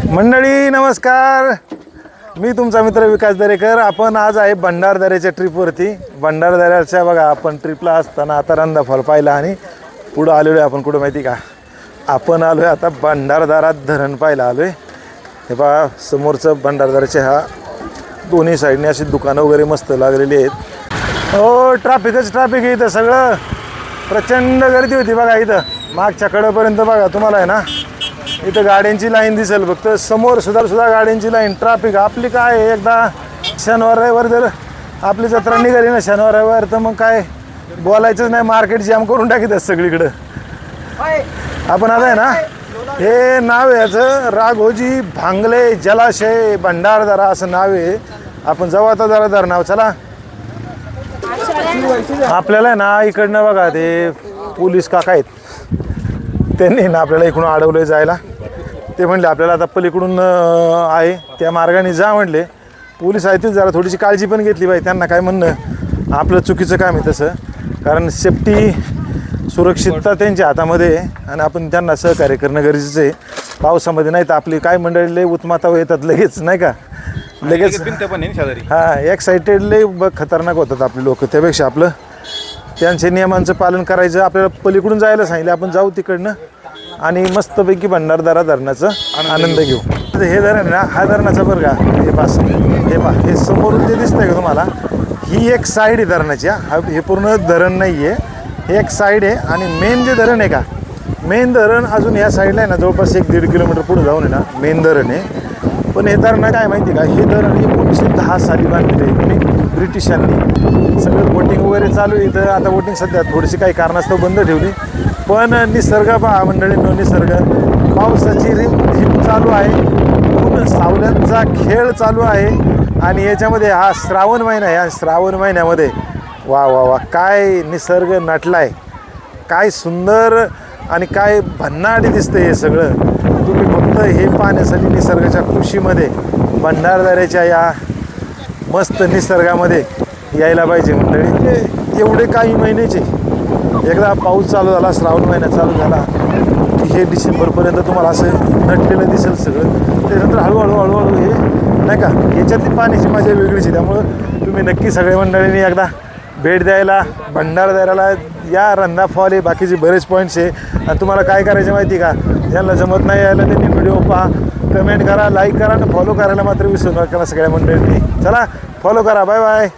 मंडळी नमस्कार, मी तुमचा मित्र विकास दरेकर. आपण आज आहे भंडारदऱ्याच्या ट्रिपवरती. भंडारदऱ्याच्या बघा, आपण ट्रिपला असताना आता रंधा फॉल पाहिला आणि पुढं आलेलो आहे. आपण कुठं माहिती का, आपण आलो आहे आता भंडारदरा धरण पाहायला आलो आहे. हे पहा समोरचं भंडारदऱ्याच्या ह्या दोन्ही साईडने अशी दुकानं वगैरे मस्त लागलेली आहेत. हो, ट्रॅफिकच ट्रॅफिक आहे इथं, सगळं प्रचंड गर्दी होती बघा इथं. मागच्या कडेपर्यंत बघा तुम्हाला आहे ना, इथं गाड्यांची लाईन दिसेल. फक्त समोर सुद्धा गाड्यांची लाईन. ट्रॅफिक आपली काय आहे, एकदा शनिवार रविवार जर आपली जत्रा निघाली ना शनिवार रविवार, तर मग काय बोलायचंच नाही, मार्केट जाम करून टाकीत सगळीकडं. आपण आता आहे ना, हे नाव आहे याचं राघोजी भांगले जलाशय भंडारदरा असं नाव आहे. आपण जाऊ आता जरा धरणावर. चला, आपल्याला आहे ना इकडनं बघा ते पोलीस काका आहेत, त्यांनी ना आपल्याला इकडून अडवलं जायला. ते म्हणले आपल्याला आता पलीकडून आहे त्या मार्गाने जा म्हणले. पोलीस आहेत जरा थोडीशी काळजी पण घेतली पाहिजे. त्यांना काय म्हणणं आपलं चुकीचं काम आहे तसं, कारण सेफ्टी सुरक्षितता त्यांच्या हातामध्ये आहे आणि आपण त्यांना सहकार्य करणं गरजेचं आहे. पावसामध्ये नाही तर आपली काय मंडळी लई उत्माता येतात लगेच, नाही का, लगेच. हां, एक्साइटेड लई खतरनाक होतात आपले लोक. त्यापेक्षा आपलं त्यांच्या नियमांचं पालन करायचं. आपल्याला पलीकडून जायला सांगितलं, आपण जाऊ तिकडनं आणि मस्तपैकी भंडारदरा धरणाचा आनंद घेऊ. हे धरण ना, हा धरणाचा बरं का, हे पास हे पा हे समोरून जे दिसतंय का तुम्हाला, ही एक साईड आहे धरणाची. हा हे पूर्ण धरण नाही आहे, हे एक साईड आहे. आणि मेन जे धरण आहे का, मेन धरण अजून या साईडला आहे ना, जवळपास 1-1.5 किलोमीटर पुढे जाऊन आहे ना मेन धरण आहे. पण हे धरण काय माहिती का, हे धरण 1910 साली बांधलेलं आहे कोणी, ब्रिटिशांनी. सगळं बोटिंग वगैरे चालू आहे इथं. आता बोटिंग सध्या थोडीशी काही कारणास्तव बंद ठेवली. पण निसर्ग पहा मंडळींनो, निसर्ग, पावसाची रिमझिम चालू आहे, ऊन सावल्यांचा खेळ चालू आहे. आणि याच्यामध्ये हा श्रावण महिना आहे. या श्रावण महिन्यामध्ये वा वा वा, काय निसर्ग नटलाय, काय सुंदर आणि काय भन्नाट दिसतं हे सगळं. तुम्ही फक्त हे पाहण्यासाठी निसर्गाच्या खुशीमध्ये भंडारदऱ्याच्या या मस्त निसर्गामध्ये यायला पाहिजे मंडळी. एवढे काही महिन्याचे, एकदा पाऊस चालू झाला, श्रावण महिना चालू झाला की हे डिसेंबरपर्यंत तुम्हाला असं नटलेलं दिसेल सगळं. त्याच्यानंतर हळूहळू हे नाही का, याच्यातली पाण्याची मजा वेगळीच आहे. त्यामुळं तुम्ही नक्की सगळ्या मंडळींनी एकदा भेट द्यायला भंडारदऱ्याला या. रंधा फॉल आहे, बाकीचे बरेच पॉईंट्स आहे. आणि तुम्हाला काय करायचं माहिती का, ज्यांना जमत नाही यायला त्यांनी व्हिडिओ पहा, कमेंट करा, लाईक करा आणि फॉलो करायला मात्र विसरू नका सगळ्या मंडळींनी. चला फॉलो करा. Bye bye.